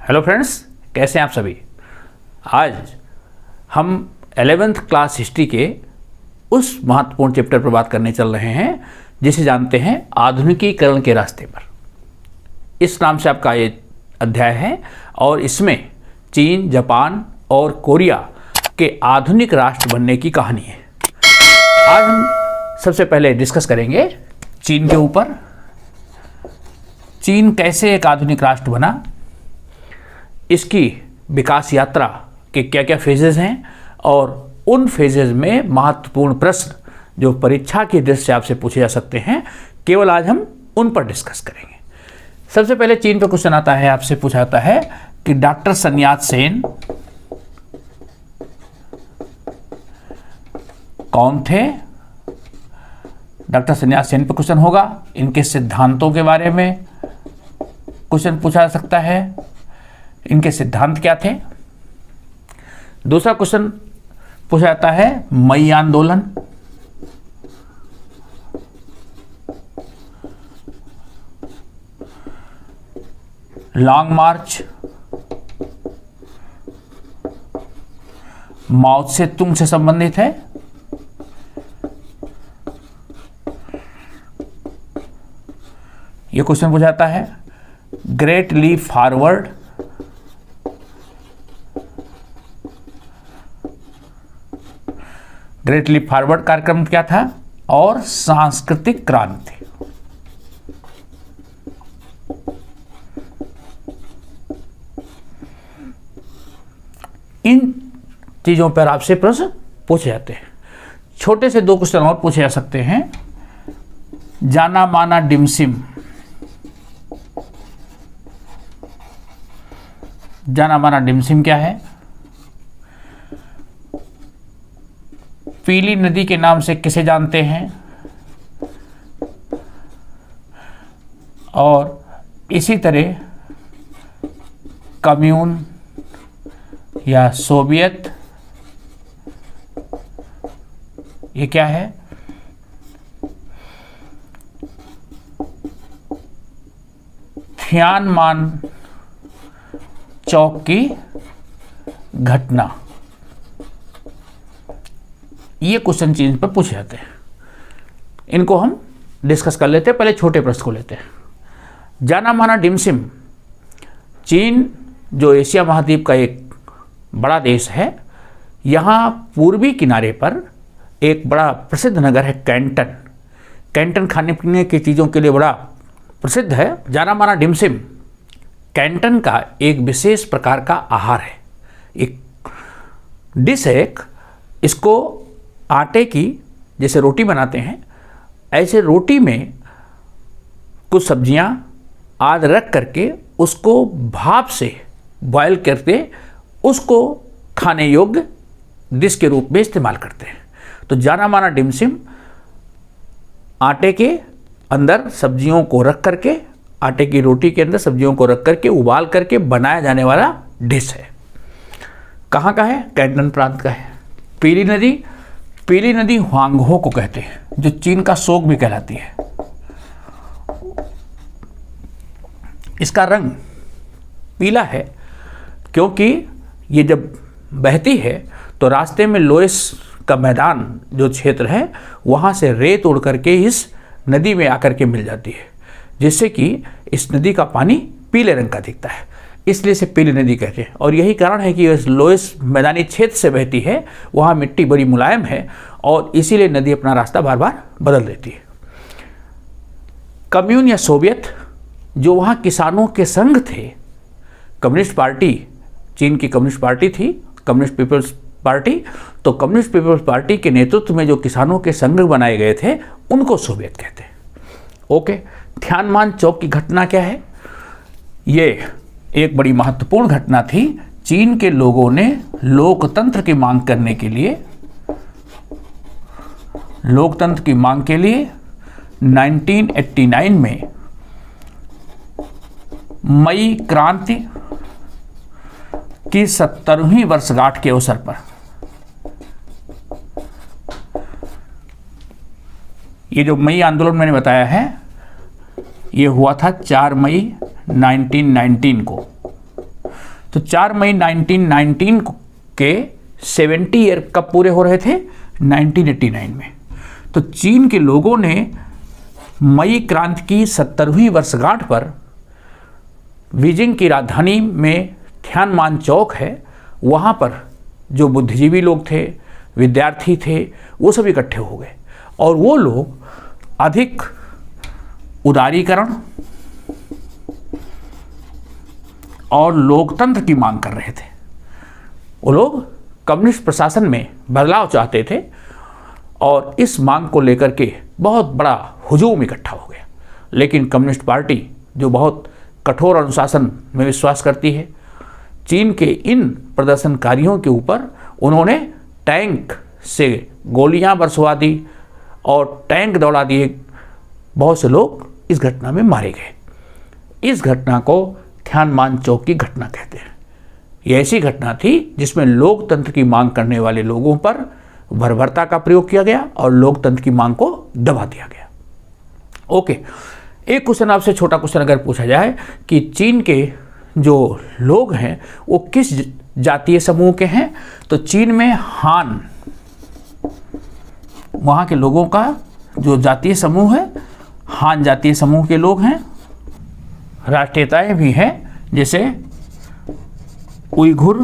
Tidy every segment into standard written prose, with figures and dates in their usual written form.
Hello friends, कैसे हैं आप सभी। आज हम 11th क्लास हिस्ट्री के उस महत्वपूर्ण चैप्टर पर बात करने चल रहे हैं जिसे जानते हैं आधुनिकीकरण के रास्ते पर। इस नाम से आपका ये अध्याय है और इसमें चीन, जापान और कोरिया के आधुनिक राष्ट्र बनने की कहानी है। आज हम सबसे पहले डिस्कस करेंगे चीन के ऊपर। चीन कैसे एक आधुनिक राष्ट्र बना, इसकी विकास यात्रा के क्या क्या फेजेज हैं और उन फेजेज में महत्वपूर्ण प्रश्न जो परीक्षा की दृष्टि से आपसे पूछे जा सकते हैं, केवल आज हम उन पर डिस्कस करेंगे। सबसे पहले चीन पे क्वेश्चन आता है, आपसे पूछा जाता है कि डॉक्टर सन यात सेन कौन थे। डॉक्टर सन यात सेन पे क्वेश्चन होगा। इनके सिद्धांतों के बारे में क्वेश्चन पूछा जा सकता है, इनके सिद्धांत क्या थे। दूसरा क्वेश्चन पूछा जाता है मई आंदोलन, लॉन्ग मार्च, माओ त्से तुंग से संबंधित है। यह क्वेश्चन पूछा जाता है great leap forward, great leap forward कार्यक्रम क्या था और सांस्कृतिक क्रांति। इन चीजों पर आपसे प्रश्न पूछे जाते हैं। छोटे से दो क्वेश्चन और पूछे जा सकते हैं। जाना माना डिमसिम, जाना माना डिमसिम क्या है। पीली नदी के नाम से किसे जानते हैं और इसी तरह कम्यून या सोवियत ये क्या है। थियानमान चौक की घटना, ये क्वेश्चन चीन पर पूछे जाते हैं। इनको हम डिस्कस कर लेते हैं। पहले छोटे प्रश्न को लेते हैं। जाना माना डिमसिम, चीन जो एशिया महाद्वीप का एक बड़ा देश है, यहाँ पूर्वी किनारे पर एक बड़ा प्रसिद्ध नगर है कैंटन। कैंटन खाने पीने की चीज़ों के लिए बड़ा प्रसिद्ध है। जाना माना डिमसिम कैंटन का एक विशेष प्रकार का आहार है, एक डिश है। इसको आटे की जैसे रोटी बनाते हैं, ऐसे रोटी में कुछ सब्जियां आदि रख करके उसको भाप से बॉयल करके उसको खाने योग्य डिश के रूप में इस्तेमाल करते हैं। तो जाना माना डिमसिम आटे के अंदर सब्जियों को रख करके, आटे की रोटी के अंदर सब्जियों को रख करके उबाल करके बनाया जाने वाला डिश है। कहाँ का है? कैंटन प्रांत का है। पीली नदी, पीली नदी ह्वांगहो को कहते हैं, जो चीन का शोक भी कहलाती है। इसका रंग पीला है क्योंकि ये जब बहती है तो रास्ते में लोएस का मैदान जो क्षेत्र है वहाँ से रेत उड़ करके इस नदी में आकर के मिल जाती है, जिससे कि इस नदी का पानी पीले रंग का दिखता है, इसलिए इसे पीली नदी कहते हैं। और यही कारण है कि इस लोएस मैदानी क्षेत्र से बहती है, वहाँ मिट्टी बड़ी मुलायम है और इसीलिए नदी अपना रास्ता बार बार बदल देती है। कम्यून या सोवियत, जो वहाँ किसानों के संघ थे, कम्युनिस्ट पार्टी, चीन की कम्युनिस्ट पार्टी थी, कम्युनिस्ट पीपल्स पार्टी, तो कम्युनिस्ट पीपल्स पार्टी के नेतृत्व में जो किसानों के संघ बनाए गए थे उनको सोवियत कहते हैं। ओके, थियानमान चौक की घटना क्या है? ये एक बड़ी महत्वपूर्ण घटना थी। चीन के लोगों ने लोकतंत्र की मांग करने के लिए, लोकतंत्र की मांग के लिए 1989 में मई क्रांति की 70वीं वर्षगांठ के अवसर पर ये जो मई आंदोलन मैंने बताया है, ये हुआ था 4 मई 1919 को। तो 4 मई 1919 के 70 ईयर कब पूरे हो रहे थे? 1989 में। तो चीन के लोगों ने मई क्रांति की 70वीं वर्षगांठ पर बीजिंग की राजधानी में थियानमान चौक है, वहाँ पर जो बुद्धिजीवी लोग थे, विद्यार्थी थे, वो सब इकट्ठे हो गए और वो लोग अधिक उदारीकरण और लोकतंत्र की मांग कर रहे थे। वो लोग कम्युनिस्ट प्रशासन में बदलाव चाहते थे और इस मांग को लेकर के बहुत बड़ा हुजूम इकट्ठा हो गया। लेकिन कम्युनिस्ट पार्टी जो बहुत कठोर अनुशासन में विश्वास करती है, चीन के इन प्रदर्शनकारियों के ऊपर उन्होंने टैंक से गोलियां बरसवा दी और टैंक दौड़ा दिए। बहुत से लोग इस घटना में मारे गए। इस घटना को थियानमान चौक की घटना कहते हैं। ये ऐसी घटना थी जिसमें लोकतंत्र की मांग करने वाले लोगों पर बर्बरता का प्रयोग किया गया और लोकतंत्र की मांग को दबा दिया गया। ओके, एक क्वेश्चन आपसे, छोटा क्वेश्चन अगर पूछा जाए कि चीन के जो लोग हैं वो किस जातीय समूह के हैं, तो चीन में हान, वहाँ के लोगों का जो जातीय समूह है, हान जातीय समूह के लोग हैं। राष्ट्रीयताएं भी हैं, जैसे उइघुर,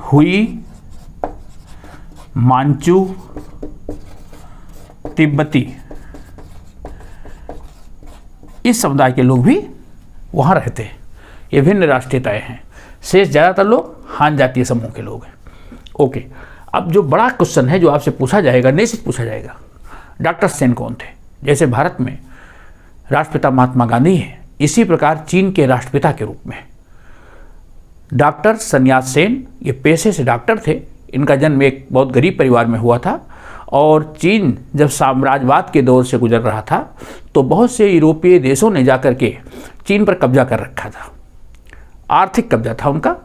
हुई, मांचू, तिब्बती, इस समुदाय के लोग भी वहाँ रहते हैं। ये भिन्न राष्ट्रीयताएं हैं। शेष ज़्यादातर लोग हान जातीय समूह के लोग हैं। ओके, अब जो बड़ा क्वेश्चन है जो आपसे पूछा जाएगा, निश्चित पूछा जाएगा, डॉक्टर सेन कौन थे? जैसे भारत में राष्ट्रपिता महात्मा गांधी हैं, इसी प्रकार चीन के राष्ट्रपिता के रूप में डॉक्टर sun yat-sen, ये पेशे से डॉक्टर थे। इनका जन्म एक बहुत गरीब परिवार में हुआ था और चीन जब साम्राज्यवाद के दौर से गुजर रहा था तो बहुत से यूरोपीय देशों ने जाकर के चीन पर कब्जा कर रखा था, आर्थिक कब्जा था उनका।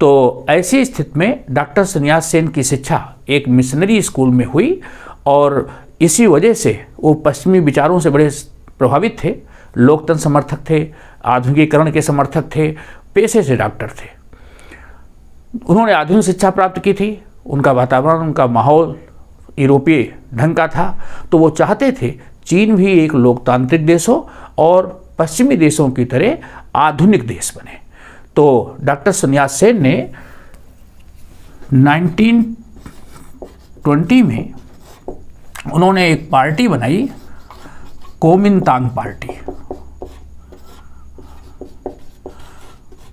तो ऐसी स्थिति में डॉक्टर sun yat-sen की शिक्षा एक मिशनरी स्कूल में हुई और इसी वजह से वो पश्चिमी विचारों से बड़े प्रभावित थे, लोकतंत्र समर्थक थे, आधुनिकीकरण के समर्थक थे, पेशे से डॉक्टर थे। उन्होंने आधुनिक शिक्षा प्राप्त की थी, उनका वातावरण, उनका माहौल यूरोपीय ढंग का था, तो वो चाहते थे चीन भी एक लोकतांत्रिक देश हो और पश्चिमी देशों की तरह आधुनिक देश बने। तो डॉक्टर sun yat-sen ने 1920 में उन्होंने एक पार्टी बनाई, कोमिनतांग पार्टी।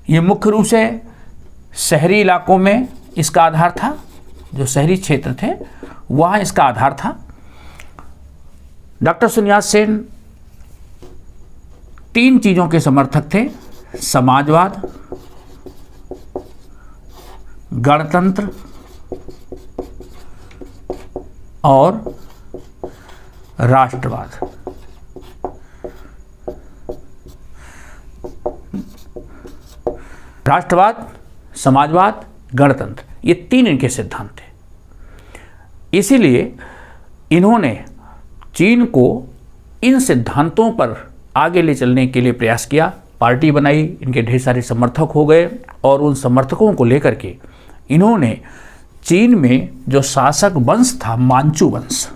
ये मुख्य रूप से शहरी इलाकों में इसका आधार था, जो शहरी क्षेत्र थे वहाँ इसका आधार था। डॉक्टर sun yat-sen 3 चीज़ों के समर्थक थे: समाजवाद, गणतंत्र और राष्ट्रवाद। राष्ट्रवाद, समाजवाद, गणतंत्र, ये 3 इनके सिद्धांत थे। इसीलिए इन्होंने चीन को इन सिद्धांतों पर आगे ले चलने के लिए प्रयास किया, पार्टी बनाई, इनके ढेर सारे समर्थक हो गए और उन समर्थकों को लेकर के इन्होंने चीन में जो शासक वंश था, मांचू वंश,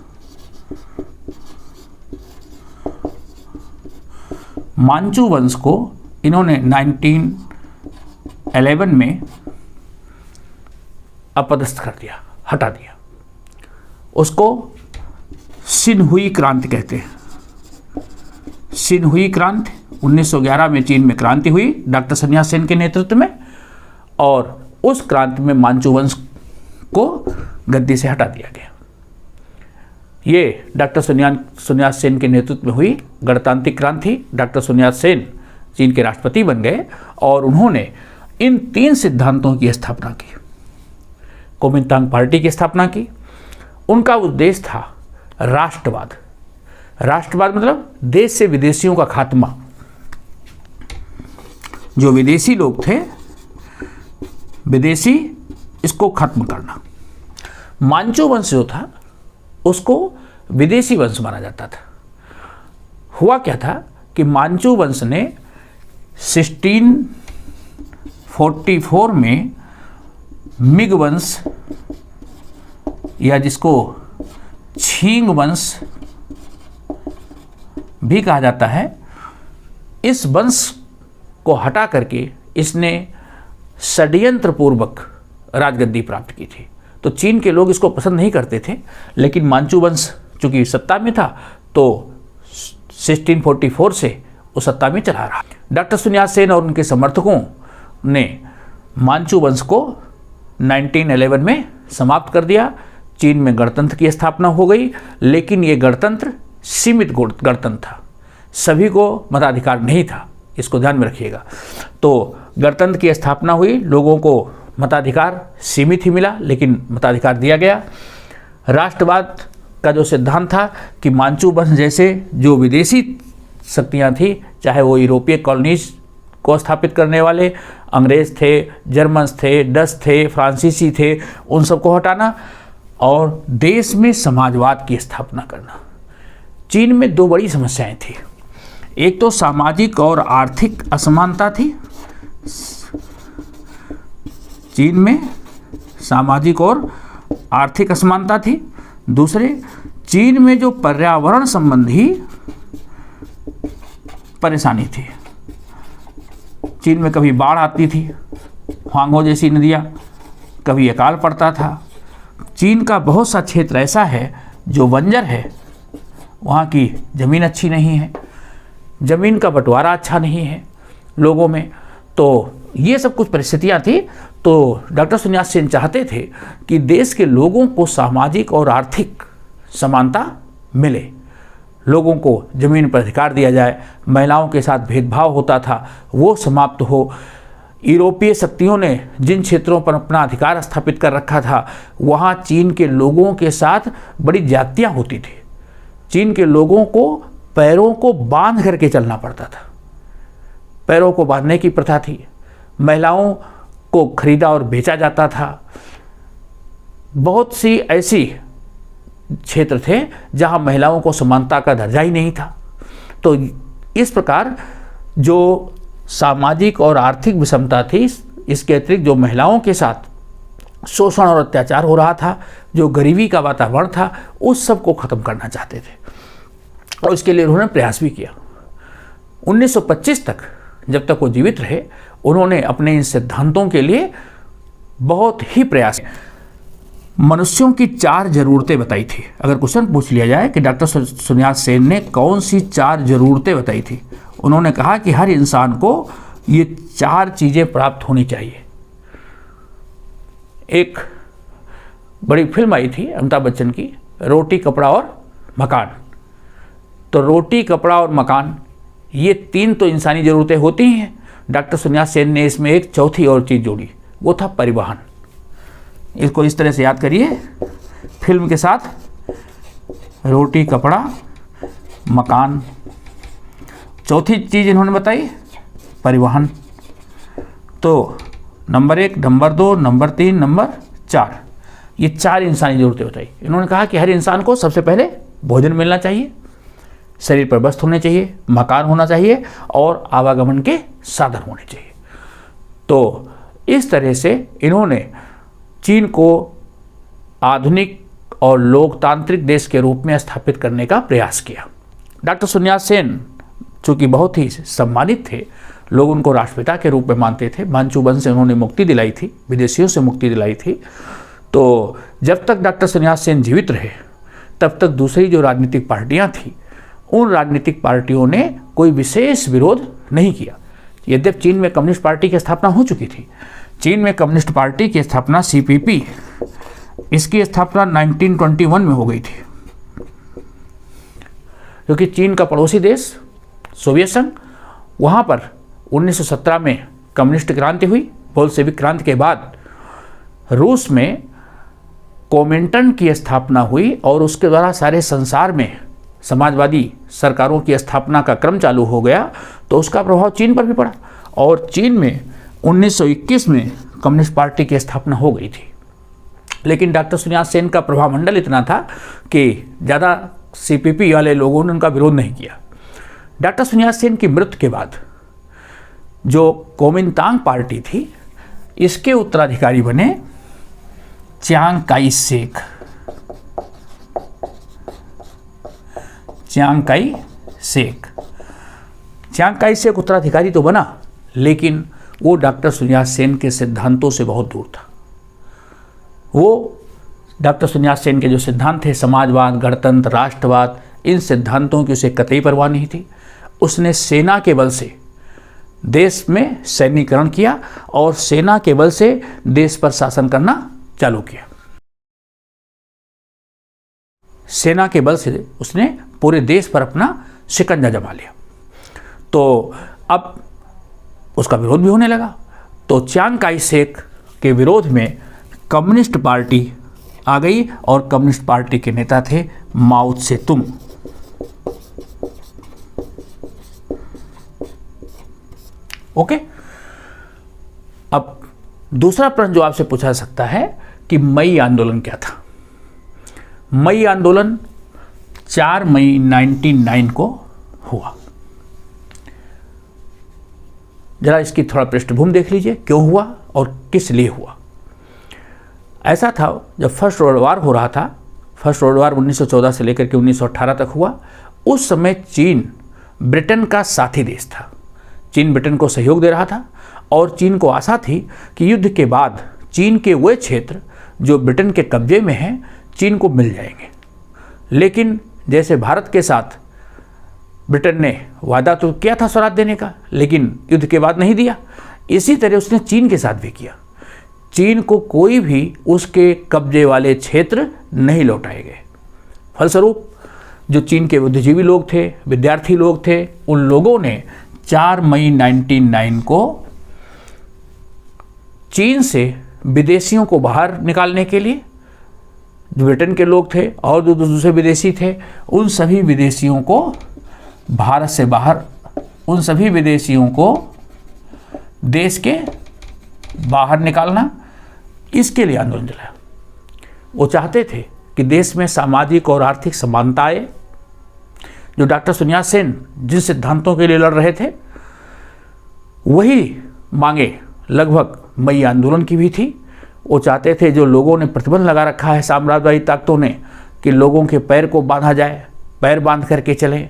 मांचू वंश को इन्होंने 1911 में अपदस्थ कर दिया, हटा दिया। उसको सिनहुई क्रांति कहते हैं। सिनहुई क्रांति 1911 में चीन में क्रांति हुई डॉक्टर sun yat-sen के नेतृत्व में, और उस क्रांति में मांचू वंश को गद्दी से हटा दिया गया। ये डॉक्टर sun yat-sen के नेतृत्व में हुई गणतांत्रिक क्रांति। डॉक्टर sun yat-sen चीन के राष्ट्रपति बन गए और उन्होंने इन 3 सिद्धांतों की स्थापना की, कोमिनतांग पार्टी की स्थापना की। उनका उद्देश्य था राष्ट्रवाद। राष्ट्रवाद मतलब देश से विदेशियों का खात्मा, जो विदेशी लोग थे, विदेशी, इसको खत्म करना। मांचू वंश जो था उसको विदेशी वंश माना जाता था। हुआ क्या था कि मांचू वंश ने 1644 में मिग वंश या जिसको छींग वंश भी कहा जाता है, इस वंश को हटा करके इसने षड्यंत्र पूर्वक राजगद्दी प्राप्त की थी। तो चीन के लोग इसको पसंद नहीं करते थे, लेकिन मांचू वंश चूंकि सत्ता में था तो 1644 से वो सत्ता में चला रहा। डॉक्टर sun yat-sen और उनके समर्थकों ने मांचू वंश को 1911 में समाप्त कर दिया। चीन में गणतंत्र की स्थापना हो गई, लेकिन ये गणतंत्र सीमित गणतंत्र था, सभी को मताधिकार नहीं था, इसको ध्यान में रखिएगा। तो गणतंत्र की स्थापना हुई, लोगों को मताधिकार सीमित ही मिला, लेकिन मताधिकार दिया गया। राष्ट्रवाद का जो सिद्धांत था कि मांचू वंश जैसे जो विदेशी शक्तियां थी, चाहे वो यूरोपीय कॉलोनीज को स्थापित करने वाले अंग्रेज थे, जर्मन्स थे, डच थे, फ्रांसीसी थे, उन सबको हटाना और देश में समाजवाद की स्थापना करना। चीन में दो बड़ी समस्याएं थी। एक तो सामाजिक और आर्थिक असमानता थी। चीन में सामाजिक और आर्थिक असमानता थी। दूसरे, चीन में जो पर्यावरण संबंधी परेशानी थी। चीन में कभी बाढ़ आती थी, ह्वांगहो जैसी नदियाँ, कभी अकाल पड़ता था। चीन का बहुत सा क्षेत्र ऐसा है जो बंजर है, वहाँ की ज़मीन अच्छी नहीं है, ज़मीन का बंटवारा अच्छा नहीं है लोगों में। तो ये सब कुछ परिस्थितियाँ थी। तो डॉक्टर sun yat-sen चाहते थे कि देश के लोगों को सामाजिक और आर्थिक समानता मिले, लोगों को ज़मीन पर अधिकार दिया जाए, महिलाओं के साथ भेदभाव होता था वो समाप्त हो। यूरोपीय शक्तियों ने जिन क्षेत्रों पर अपना अधिकार स्थापित कर रखा था, वहाँ चीन के लोगों के साथ बड़ी ज्यादतियाँ होती थी। चीन के लोगों को पैरों को बांध करके चलना पड़ता था, पैरों को बांधने की प्रथा थी। महिलाओं को खरीदा और बेचा जाता था। बहुत सी ऐसी क्षेत्र थे जहां महिलाओं को समानता का दर्जा ही नहीं था। तो इस प्रकार जो सामाजिक और आर्थिक विषमता थी, इसके अतिरिक्त जो महिलाओं के साथ शोषण और अत्याचार हो रहा था, जो गरीबी का वातावरण था, उस सब को ख़त्म करना चाहते थे और इसके लिए उन्होंने प्रयास भी किया। 1925 तक, जब तक वो जीवित रहे, उन्होंने अपने इन सिद्धांतों के लिए बहुत ही प्रयास किया। मनुष्यों की 4 ज़रूरतें बताई थी। अगर क्वेश्चन पूछ लिया जाए कि डॉक्टर sun yat-sen ने कौन सी 4 ज़रूरतें बताई थी, उन्होंने कहा कि हर इंसान को ये 4 चीज़ें प्राप्त होनी चाहिए। एक बड़ी फिल्म आई थी अमिताभ बच्चन की, रोटी, कपड़ा और मकान। तो रोटी, कपड़ा और मकान, ये 3 तो इंसानी ज़रूरतें होती ही हैं। डॉक्टर sun yat-sen ने इसमें एक चौथी और चीज़ जोड़ी, वो था परिवहन। इसको इस तरह से याद करिए, फिल्म के साथ रोटी, कपड़ा, मकान, चौथी चीज़ इन्होंने बताई परिवहन। तो नंबर 1, नंबर 2, नंबर 3, नंबर 4, ये 4 इंसानी ज़रूरतें बताई। इन्होंने कहा कि हर इंसान को सबसे पहले भोजन मिलना चाहिए, शरीर पर वस्त्र होने चाहिए, मकान होना चाहिए और आवागमन के साधन होने चाहिए। तो इस तरह से इन्होंने चीन को आधुनिक और लोकतांत्रिक देश के रूप में स्थापित करने का प्रयास किया। डॉक्टर sun yat-sen चूँकि बहुत ही सम्मानित थे, लोग उनको राष्ट्रपिता के रूप में मानते थे। मांचू वंश से उन्होंने मुक्ति दिलाई थी, विदेशियों से मुक्ति दिलाई थी। तो जब तक डॉक्टर sun yat-sen जीवित रहे, तब तक दूसरी जो राजनीतिक पार्टियां थीं, उन राजनीतिक पार्टियों ने कोई विशेष विरोध नहीं किया। यद्यपि चीन में कम्युनिस्ट पार्टी की स्थापना हो चुकी थी। चीन में कम्युनिस्ट पार्टी की स्थापना CPP, इसकी स्थापना 1921 में हो गई थी, क्योंकि चीन का पड़ोसी देश सोवियत संघ, वहाँ पर 1917 में कम्युनिस्ट क्रांति हुई। बोल्शेविक क्रांति के बाद रूस में कोमिंटर्न की स्थापना हुई और उसके द्वारा सारे संसार में समाजवादी सरकारों की स्थापना का क्रम चालू हो गया। तो उसका प्रभाव चीन पर भी पड़ा और चीन में 1921 में कम्युनिस्ट पार्टी की स्थापना हो गई थी। लेकिन डॉक्टर sun yat-sen का प्रभावमंडल इतना था कि ज़्यादा CPP वाले लोगों ने उनका विरोध नहीं किया। डॉक्टर sun yat-sen की मृत्यु के बाद जो कोमिंतांग पार्टी थी, इसके उत्तराधिकारी बने च्यांग काई शेक। च्यांग काई शेक उत्तराधिकारी तो बना, लेकिन वो डॉक्टर sun yat-sen के सिद्धांतों से बहुत दूर था। वो डॉक्टर sun yat-sen के जो सिद्धांत थे, समाजवाद, गणतंत्र, राष्ट्रवाद, इन सिद्धांतों की उसे कतई परवाह नहीं थी। उसने सेना के बल से देश में सैन्यीकरण किया और सेना के बल से देश पर शासन करना चालू किया। सेना के बल से उसने पूरे देश पर अपना शिकंजा जमा लिया। तो अब उसका विरोध भी होने लगा। तो च्यांग काई शेक के विरोध में कम्युनिस्ट पार्टी आ गई और कम्युनिस्ट पार्टी के नेता थे माओ त्से तुंग। ओके, अब दूसरा प्रश्न जो आपसे पूछा जा सकता है कि मई आंदोलन क्या था। मई आंदोलन 4 मई 1909 को हुआ। जरा इसकी थोड़ा पृष्ठभूमि देख लीजिए, क्यों हुआ और किस लिए हुआ। ऐसा था, जब फर्स्ट वर्ल्ड वार हो रहा था, फर्स्ट वर्ल्ड वार 1914 से लेकर के 1918 तक हुआ, उस समय चीन ब्रिटेन का साथी देश था। चीन ब्रिटेन को सहयोग दे रहा था और चीन को आशा थी कि युद्ध के बाद चीन के वे क्षेत्र जो ब्रिटेन के कब्जे में हैं, चीन को मिल जाएंगे। लेकिन जैसे भारत के साथ ब्रिटेन ने वादा तो किया था स्वराज देने का, लेकिन युद्ध के बाद नहीं दिया, इसी तरह उसने चीन के साथ भी किया। चीन को कोई भी उसके कब्जे वाले क्षेत्र नहीं लौटाए गए। फलस्वरूप जो चीन के बुद्धिजीवी लोग थे, विद्यार्थी लोग थे, उन लोगों ने 4 मई 1909 को चीन से विदेशियों को बाहर निकालने के लिए, जो ब्रिटेन के लोग थे और जो दूसरे विदेशी थे, उन सभी विदेशियों को भारत से बाहर, उन सभी विदेशियों को देश के बाहर निकालना, इसके लिए आंदोलन चलाया। वो चाहते थे कि देश में सामाजिक और आर्थिक समानता आए। जो डॉक्टर sun yat-sen जिन सिद्धांतों के लिए लड़ रहे थे, वही मांगे लगभग मई आंदोलन की भी थी। वो चाहते थे, जो लोगों ने प्रतिबंध लगा रखा है साम्राज्यवादी ताकतों ने, कि लोगों के पैर को बांधा जाए, पैर बांध करके चलें,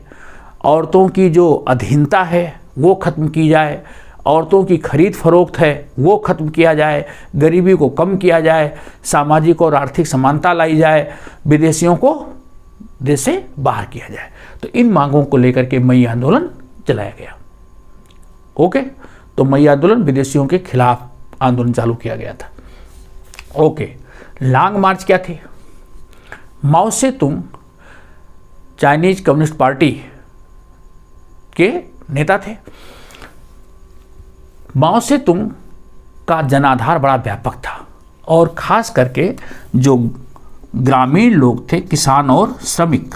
औरतों की जो अधीनता है वो खत्म की जाए, औरतों की खरीद फरोख्त है वो खत्म किया जाए, गरीबी को कम किया जाए, सामाजिक और आर्थिक समानता लाई जाए, विदेशियों को देश से बाहर किया जाए। तो इन मांगों को लेकर के मई आंदोलन चलाया गया। ओके, तो मई आंदोलन विदेशियों के खिलाफ आंदोलन चालू किया गया था। ओके, लॉन्ग मार्च क्या थी। माओ त्से तुंग चाइनीज कम्युनिस्ट पार्टी के नेता थे। माओ त्से तुंग का जनाधार बड़ा व्यापक था और खास करके जो ग्रामीण लोग थे, किसान और श्रमिक,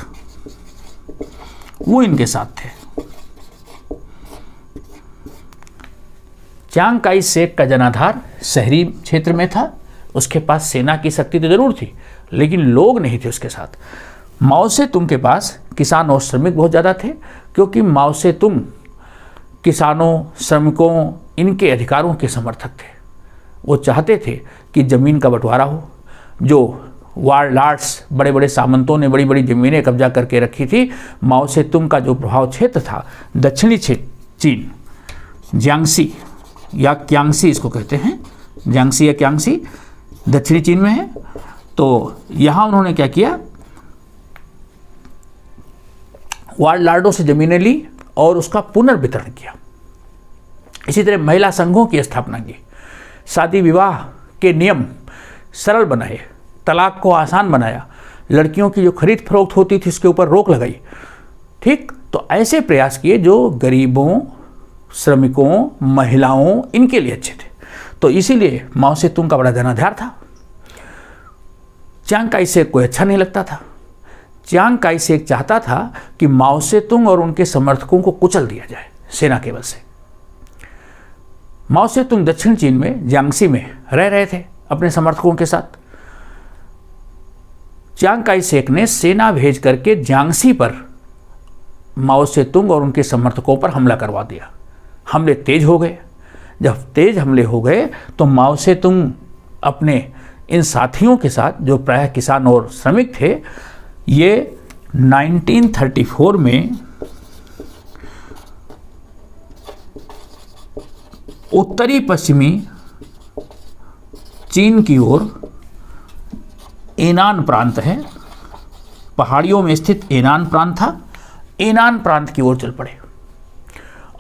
वो इनके साथ थे। च्यांग काई शेक का जनाधार शहरी क्षेत्र में था। उसके पास सेना की शक्ति तो जरूर थी, लेकिन लोग नहीं थे उसके साथ। माओ त्से तुंग के पास किसान और श्रमिक बहुत ज़्यादा थे, क्योंकि माओ त्से तुंग किसानों, श्रमिकों, इनके अधिकारों के समर्थक थे। वो चाहते थे कि ज़मीन का बंटवारा हो। जो वारलॉर्ड्स, बड़े बड़े सामंतों ने बड़ी बड़ी ज़मीनें कब्जा करके रखी थी, माओ त्से तुंग का जो प्रभाव क्षेत्र था, दक्षिणी चीन, जियांगसी या क्यांगसी इसको कहते हैं, जियांगसी या क्यांगसी दक्षिणी चीन में है। तो यहाँ उन्होंने क्या किया, वारलॉर्डों से ज़मीनें ली और उसका पुनर्वितरण किया। इसी तरह महिला संघों की स्थापना की, शादी विवाह के नियम सरल बनाए, तलाक को आसान बनाया, लड़कियों की जो खरीद फरोख्त होती थी उसके ऊपर रोक लगाई। ठीक, तो ऐसे प्रयास किए जो गरीबों, श्रमिकों, महिलाओं, इनके लिए अच्छे थे। तो इसीलिए माओ त्से तुंग का बड़ा जनाधार था। च्यांग काई शेक को अच्छा नहीं लगता था। च्यांग काई शेक चाहता था कि माओ त्से तुंग और उनके समर्थकों को कुचल दिया जाए सेना के बल से। माओ त्से तुंग दक्षिण चीन में जियांगसी में रह रहे थे अपने समर्थकों के साथ। च्यांग काई शेक ने सेना भेज करके जियांगसी पर माओ सेतुंग और उनके समर्थकों पर हमला करवा दिया। हमले तेज हो गए। जब तेज हमले हो गए तो माओ सेतुंग अपने इन साथियों के साथ, जो प्रायः किसान और श्रमिक थे, ये 1934 में उत्तरी पश्चिमी चीन की ओर एनान प्रांत है, पहाड़ियों में स्थित एनान प्रांत था, एनान प्रांत की ओर चल पड़े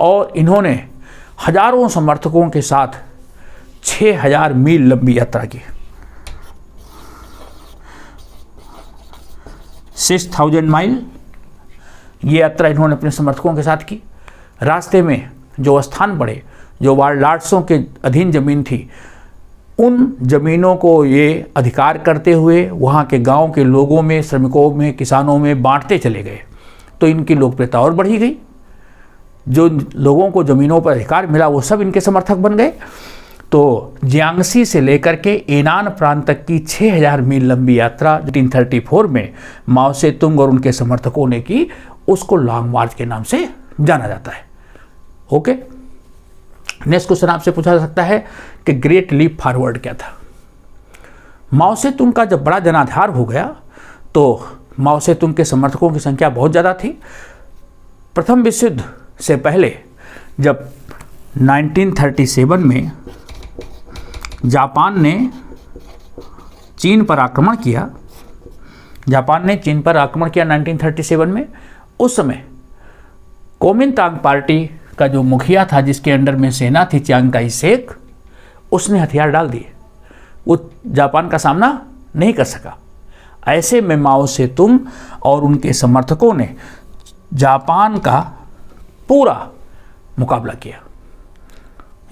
और इन्होंने हजारों समर्थकों के साथ 6000 मील लंबी यात्रा की। 6000 माइल ये यात्रा इन्होंने अपने समर्थकों के साथ की। रास्ते में जो स्थान पड़े, जो वारलाट्सों के अधीन जमीन थी, उन जमीनों को ये अधिकार करते हुए वहाँ के गांव के लोगों में, श्रमिकों में, किसानों में बांटते चले गए। तो इनकी लोकप्रियता और बढ़ी गई। जो लोगों को ज़मीनों पर अधिकार मिला वो सब इनके समर्थक बन गए। तो जियांगसी से लेकर के एनान प्रांत तक की 6000 मील लंबी यात्रा 1934 में माओ सेतुंग और उनके समर्थकों ने की, उसको लॉन्ग मार्च के नाम से जाना जाता है। ओके, नेक्स्ट क्वेश्चन आपसे पूछा जा सकता है कि ग्रेट लीप फॉरवर्ड क्या था। माओ सेतुंग का जब बड़ा जनाधार हो गया तो माओ सेतुंग के समर्थकों की संख्या बहुत ज़्यादा थी। प्रथम विश्व युद्ध से पहले जब 1937 में जापान ने चीन पर आक्रमण किया, 1937 में, उस समय कोमिंतांग पार्टी का जो मुखिया था, जिसके अंडर में सेना थी चियांग काई शेक, उसने हथियार डाल दिए। वो जापान का सामना नहीं कर सका। ऐसे में माओ सेतुंग और उनके समर्थकों ने जापान का पूरा मुकाबला किया।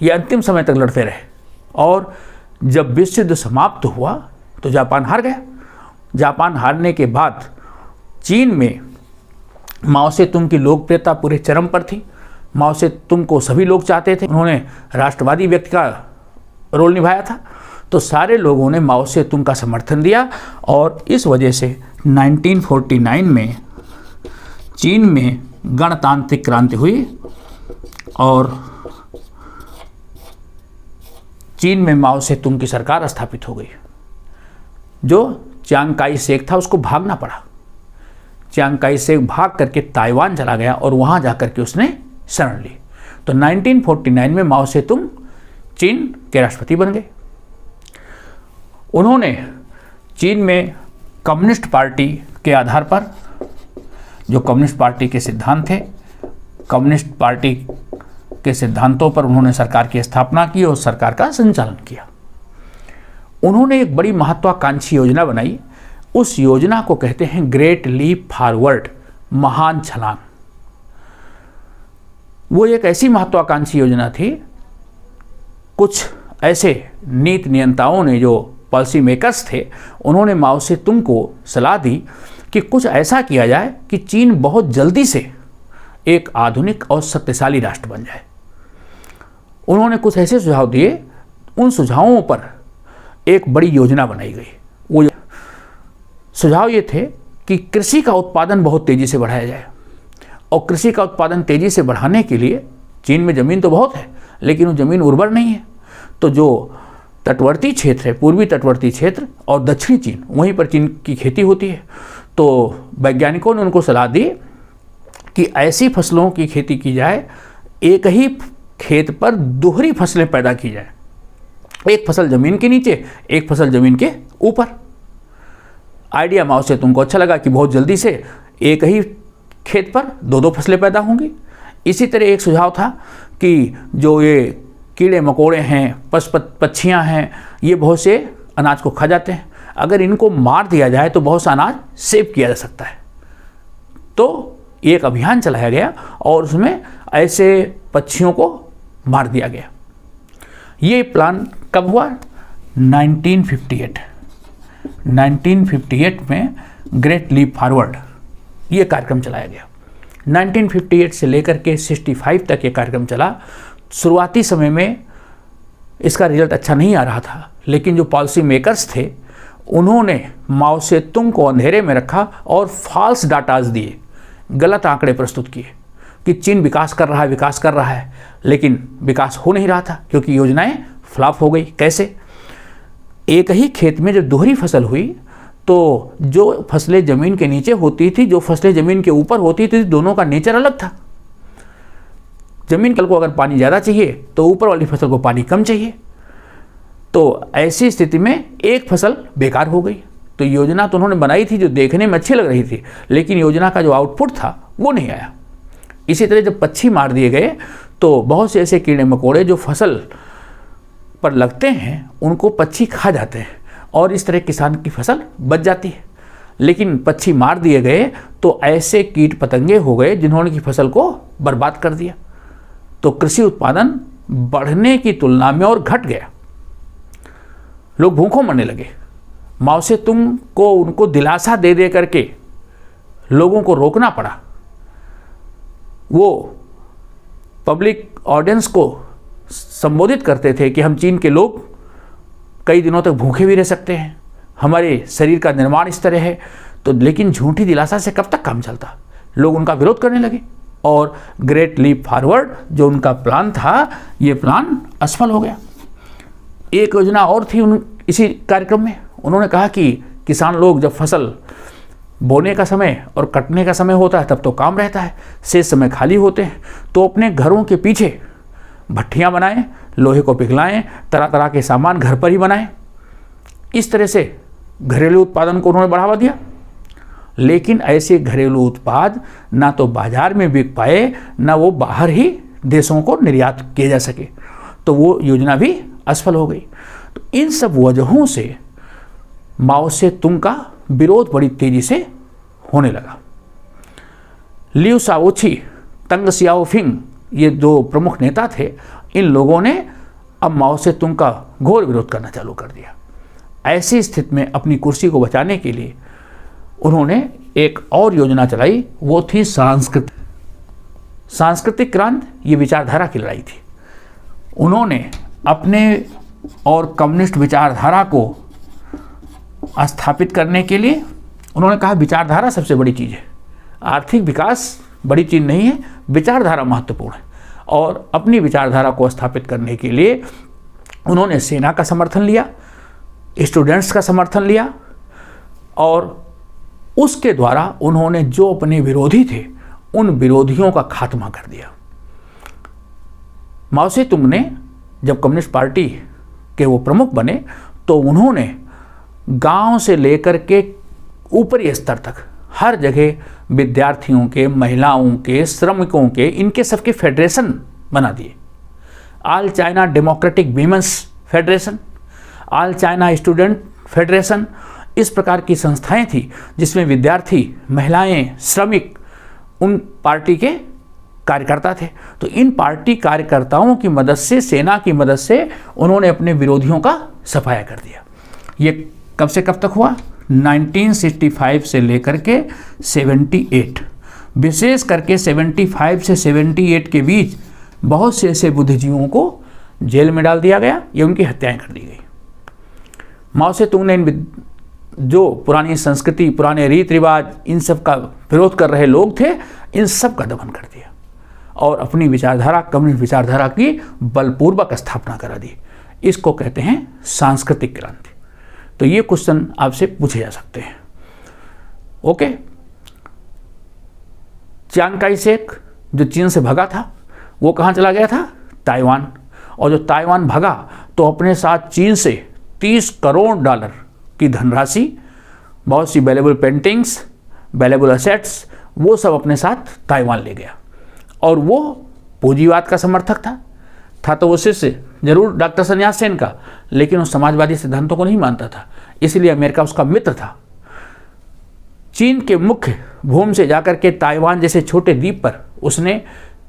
ये अंतिम समय तक लड़ते रहे और जब विश्व युद्ध समाप्त हुआ तो जापान हार गया। जापान हारने के बाद चीन में माओ सेतुंग की लोकप्रियता पूरे चरम पर थी। माओ सेतुंग को सभी लोग चाहते थे। उन्होंने राष्ट्रवादी व्यक्ति का रोल निभाया था, तो सारे लोगों ने माओ सेतुंग का समर्थन दिया और इस वजह से 1949 में चीन में गणतांत्रिक क्रांति हुई और चीन में माओ सेतुंग की सरकार स्थापित हो गई। जो चियांग काई शेक था उसको भागना पड़ा। चियांग काई शेक भाग करके ताइवान चला गया और वहाँ जाकर के उसने शरण ली। तो 1949 में माओ सेतुंग चीन के राष्ट्रपति बन गए। उन्होंने चीन में कम्युनिस्ट पार्टी के आधार पर, जो कम्युनिस्ट पार्टी के सिद्धांत थे, कम्युनिस्ट पार्टी के सिद्धांतों पर उन्होंने सरकार की स्थापना की और सरकार का संचालन किया। उन्होंने एक बड़ी महत्वाकांक्षी योजना बनाई। उस योजना को कहते हैं ग्रेट लीप फॉरवर्ड, महान छलांग। वो एक ऐसी महत्वाकांक्षी योजना थी। कुछ ऐसे नीति नियंताओं ने, जो पॉलिसी मेकर्स थे, उन्होंने माओ सेतुंग को सलाह दी कि कुछ ऐसा किया जाए कि चीन बहुत जल्दी से एक आधुनिक और शक्तिशाली राष्ट्र बन जाए। उन्होंने कुछ ऐसे सुझाव दिए। उन सुझावों पर एक बड़ी योजना बनाई गई। वो सुझाव ये थे कि कृषि का उत्पादन बहुत तेज़ी से बढ़ाया जाए और कृषि का उत्पादन तेज़ी से बढ़ाने के लिए, चीन में ज़मीन तो बहुत है लेकिन वो ज़मीन उर्वर नहीं है, तो जो तटवर्ती क्षेत्र है, पूर्वी तटवर्ती क्षेत्र और दक्षिणी चीन, वहीं पर चीन की खेती होती है। तो वैज्ञानिकों ने उनको सलाह दी कि ऐसी फसलों की खेती की जाए, एक ही खेत पर दोहरी फसलें पैदा की जाए, एक फसल ज़मीन के नीचे, एक फसल ज़मीन के ऊपर। आइडिया माओ सेतुंग को अच्छा लगा कि बहुत जल्दी से एक ही खेत पर दो दो फसलें पैदा होंगी। इसी तरह एक सुझाव था कि जो ये कीड़े मकोड़े हैं, पक्षियाँ हैं, ये बहुत से अनाज को खा जाते हैं। अगर इनको मार दिया जाए तो बहुत सा अनाज सेव किया जा सकता है। तो एक अभियान चलाया गया और उसमें ऐसे पक्षियों को मार दिया गया। ये प्लान कब हुआ? 1958 में ग्रेट लीप फॉरवर्ड ये कार्यक्रम चलाया गया। 1958 से लेकर के 65 तक ये कार्यक्रम चला। शुरुआती समय में इसका रिजल्ट अच्छा नहीं आ रहा था, लेकिन जो पॉलिसी मेकर्स थे उन्होंने माओ सेतुंग को अंधेरे में रखा और फॉल्स डाटाज दिए गलत आंकड़े प्रस्तुत किए कि चीन विकास कर रहा है, लेकिन विकास हो नहीं रहा था क्योंकि योजनाएं फ्लॉप हो गई। कैसे? एक ही खेत में जब दोहरी फसल हुई तो जो फसलें ज़मीन के नीचे होती थी, जो फसलें ज़मीन के ऊपर होती थी, दोनों का नेचर अलग था। ज़मीन कल को अगर पानी ज़्यादा चाहिए तो ऊपर वाली फसल को पानी कम चाहिए, तो ऐसी स्थिति में एक फसल बेकार हो गई। तो योजना तो उन्होंने बनाई थी जो देखने में अच्छी लग रही थी, लेकिन योजना का जो आउटपुट था वो नहीं आया। इसी तरह जब पक्षी मार दिए गए तो बहुत से ऐसे कीड़े मकोड़े जो फसल पर लगते हैं उनको पक्षी खा जाते हैं और इस तरह किसान की फसल बच जाती है। लेकिन पक्षी मार दिए गए तो ऐसे कीट पतंगे हो गए जिन्होंने की फसल को बर्बाद कर दिया। तो कृषि उत्पादन बढ़ने की तुलना में और घट गया, लोग भूखों मरने लगे। माओ से तुम को उनको दिलासा दे दे करके लोगों को रोकना पड़ा। वो पब्लिक ऑडियंस को संबोधित करते थे कि हम चीन के लोग कई दिनों तक भूखे भी रह सकते हैं, हमारे शरीर का निर्माण इस तरह है। तो लेकिन झूठी दिलासा से कब तक काम चलता? लोग उनका विरोध करने लगे और ग्रेट लीप फॉरवर्ड जो उनका प्लान था, ये प्लान असफल हो गया। एक योजना और थी इसी कार्यक्रम में, उन्होंने कहा कि किसान लोग जब फसल बोने का समय और कटने का समय होता है तब तो काम रहता है, शेष समय खाली होते हैं, तो अपने घरों के पीछे भट्ठियाँ बनाएं, लोहे को पिघलाएं, तरह तरह के सामान घर पर ही बनाएं। इस तरह से घरेलू उत्पादन को उन्होंने बढ़ावा दिया। लेकिन ऐसे घरेलू उत्पाद ना तो बाजार में बिक पाए, ना वो बाहर ही देशों को निर्यात किए जा सके, तो वो योजना भी असफल हो गई। तो इन सब वजहों से माओ से तुंग का विरोध बड़ी तेजी से होने लगा। लियू शाओची, तंग सियाओफिंग, ये दो प्रमुख नेता थे, इन लोगों ने अब माओ से तुंग का घोर विरोध करना चालू कर दिया। ऐसी स्थिति में अपनी कुर्सी को बचाने के लिए उन्होंने एक और योजना चलाई, वो थी सांस्कृतिक क्रांति। ये विचारधारा की लड़ाई थी। उन्होंने अपने और कम्युनिस्ट विचारधारा को स्थापित करने के लिए उन्होंने कहा विचारधारा सबसे बड़ी चीज़ है, आर्थिक विकास बड़ी चीज़ नहीं है, विचारधारा महत्वपूर्ण है। और अपनी विचारधारा को स्थापित करने के लिए उन्होंने सेना का समर्थन लिया, स्टूडेंट्स का समर्थन लिया, और उसके द्वारा उन्होंने जो अपने विरोधी थे उन विरोधियों का खात्मा कर दिया। माओ से तुंग ने जब कम्युनिस्ट पार्टी के वो प्रमुख बने तो उन्होंने गांव से लेकर के ऊपरी स्तर तक हर जगह विद्यार्थियों के, महिलाओं के, श्रमिकों के, इनके सबके फेडरेशन बना दिए। All China democratic women's federation, all China student federation, इस प्रकार की संस्थाएं थी जिसमें विद्यार्थी, महिलाएं, श्रमिक उन पार्टी के कार्यकर्ता थे। तो इन पार्टी कार्यकर्ताओं की मदद से, सेना की मदद से उन्होंने अपने विरोधियों का सफाया कर दिया। ये कब से कब तक हुआ? 1965 से लेकर के 78, विशेष करके 75 से 78 के बीच बहुत से ऐसे बुद्धिजीवियों को जेल में डाल दिया गया या उनकी हत्याएं कर दी गई। माओ से तुंग ने इन जो पुरानी संस्कृति, पुराने रीति रिवाज, इन सब का विरोध कर रहे लोग थे, इन सब का दमन कर दिया और अपनी विचारधारा, कम्युनिस्ट विचारधारा की बलपूर्वक स्थापना करा दी। इसको कहते हैं सांस्कृतिक क्रांति। तो ये क्वेश्चन आपसे पूछे जा सकते हैं। ओके, चियांग काई शेक जो चीन से भगा था वो कहाँ चला गया था? ताइवान। और जो ताइवान भगा तो अपने साथ चीन से 30 करोड़ डॉलर की धनराशि, बहुत सी वैल्यूएबल पेंटिंग्स, वैल्यूएबल एसेट्स, वो सब अपने साथ ताइवान ले गया। और वो पूंजीवाद का समर्थक था तो वो शिष्य जरूर डॉक्टर सन्यास सेन का, लेकिन उस समाजवादी सिद्धांतों को नहीं मानता था, इसलिए अमेरिका उसका मित्र था। चीन के मुख्य भूमि से जाकर के ताइवान जैसे छोटे द्वीप पर उसने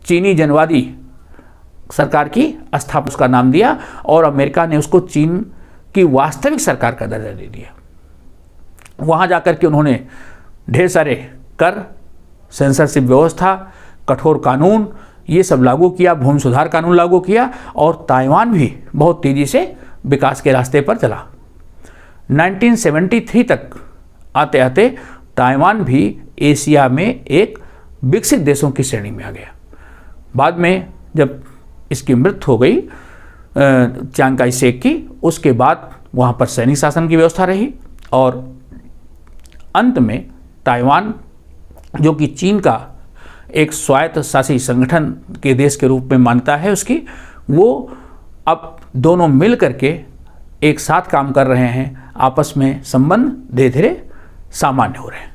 चीनी जनवादी सरकार की स्थापना, उसका नाम दिया, और अमेरिका ने उसको चीन की वास्तविक सरकार का दर्जा दे दिया। वहाँ जाकर के उन्होंने ढेर सारे कर, सेंसरशिप व्यवस्था, कठोर कानून, ये सब लागू किया, भूमि सुधार कानून लागू किया, और ताइवान भी बहुत तेज़ी से विकास के रास्ते पर चला। 1973 तक आते आते ताइवान भी एशिया में एक विकसित देशों की श्रेणी में आ गया। बाद में जब इसकी मृत्यु हो गई चियांग काई शेक की, उसके बाद वहाँ पर सैनिक शासन की व्यवस्था रही और अंत में ताइवान, जो कि चीन का एक स्वायत्त शासी संगठन के देश के रूप में मानता है उसकी, वो अब दोनों मिल करके एक साथ काम कर रहे हैं, आपस में संबंध धीरे धीरे सामान्य हो रहे हैं।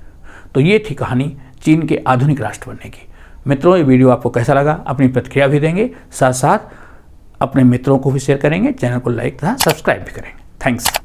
तो ये थी कहानी चीन के आधुनिक राष्ट्र बनने की। मित्रों, ये वीडियो आपको कैसा लगा अपनी प्रतिक्रिया भी देंगे, साथ साथ अपने मित्रों को भी शेयर करेंगे, चैनल को लाइक तथा सब्सक्राइब भी करेंगे। थैंक्स।